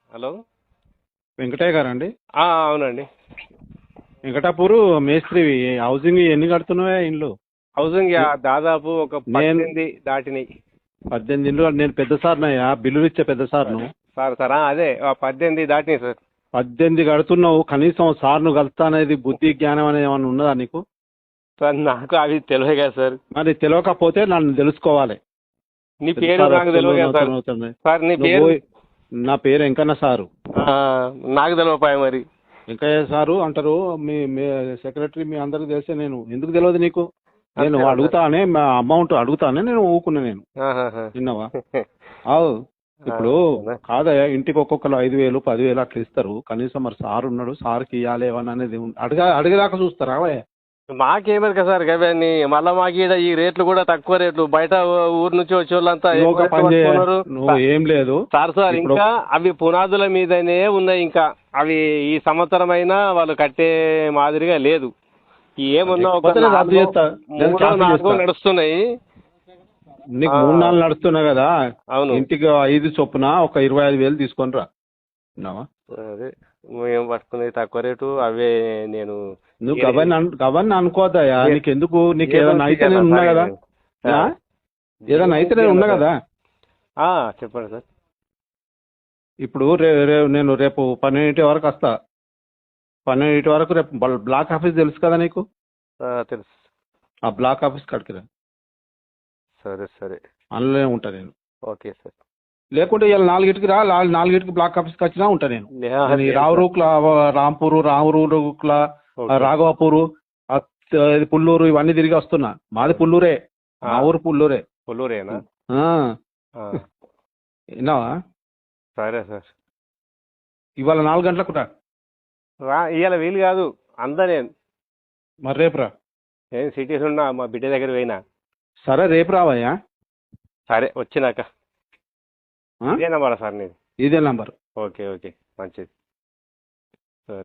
Hello. Venkataiah గారండి? అవునండి. వెంకటాపూరు మేస్త్రి. హౌసింగ్ ఎన్ని కడుతున్నావా ఇండ్లు? హౌసింగ్ దాదాపు ఒక నేను 18 దాటినాయి. 18 ఇండ్లు. నేను పెద్ద సార్నయ్యా, బిల్లులు ఇచ్చే పెద్ద సార్ను. సార్ అదే 18 దాటినాయి సార్. 18 కడుతున్నావు, కనీసం సార్ను కలుస్తా అనేది బుద్ధి జ్ఞానం అనేది ఏమైనా ఉన్నదా నీకు? సార్ నాకు అవి తెలియదు కదా సార్. మరి తెలియకపోతే నన్ను తెలుసుకోవాలి. నీ పేరు నాకు తెలియదు కదా సార్. సార్ నీ పేరు? నా పేరు వెంకన్న సారు. నాకు తెలియపాయ మరి. వెంకయ్య సారు అంటారు. మీ సెక్రటరీ మీ అందరికి తెలిసే. నేను ఎందుకు తెలియదు నీకు? నేను అడుగుతానే, అమౌంట్ అడుగుతానే నేను ఊకున్నా. నేను విన్నావా? అవు ఇప్పుడు కాదయ్యా, ఇంటికి ఒక్కొక్కరు 5,000 10,000 అట్లా ఇస్తారు. కనీసం మరి సార్ ఉన్నాడు, సార్కి ఇవ్వాలి ఏమన్నా అనేది అడిగేదాకా చూస్తారా? మాకేమరు కదా సార్ అవన్నీ. మళ్ళీ మాకు ఈ రేట్లు కూడా తక్కువ రేట్లు. బయట ఊరు నుంచి వచ్చే వాళ్ళంతా నువ్వు ఏం లేదు సార్. ఇంకా అవి పునాదుల మీదనే ఉన్నాయి. ఇంకా అవి ఈ సంవత్సరం అయినా వాళ్ళు కట్టే మాదిరిగా లేదు. ఏమున్నా ఒక 4 నడుస్తున్నాయి. నీకు 3-4 నడుస్తున్నా కదా. అవును. ఇంటికి 5 చొప్పున ఒక 25,000 తీసుకొని రా. అదే మేము పట్టుకునేది తక్కువ రేటు. అవే నేను నువ్వు గవర్న అనుకోదయా. నీకెందుకు? నీకు ఏదైనా అయితే నేను ఉన్నా కదా. ఏదైనా అయితే నేను ఉన్నా కదా. చెప్పండి సార్. ఇప్పుడు నేను రేపు 12 వరకు వస్తా. 12 వరకు రేపు బ్లాక్ ఆఫీస్ తెలుసు కదా నీకు? తెలుసు. ఆ బ్లాక్ ఆఫీస్ కడికిరా. సరే అందులోనే ఉంటా నేను. Okay sir. లేకుంటే ఇలా 4కి రా. 4కి బ్లాక్ ఆఫీస్కి వచ్చినా ఉంటా నేను. రావురూక్లా, రామూరుక్లా, రాఘవాపూరు, పుల్లూరు ఇవన్నీ తిరిగి వస్తున్నా. మాది పుల్లూరే. మా ఊరు పుల్లూరే. పుల్లూరేనా? విన్నావా? సరే సార్. ఇవాళ 4 గంటలకు రా. ఇవాళ వీలు కాదు. అందా నేను. మరి రేపు రా. నేను సిటీస్ ఉన్నా, మా బిడ్డ దగ్గర పోయినా. సరే రేపు రావయ్యా. సరే వచ్చినాక. ఇదే నంబరా సార్ నీది? ఇదే నంబర్. ఓకే మంచిది.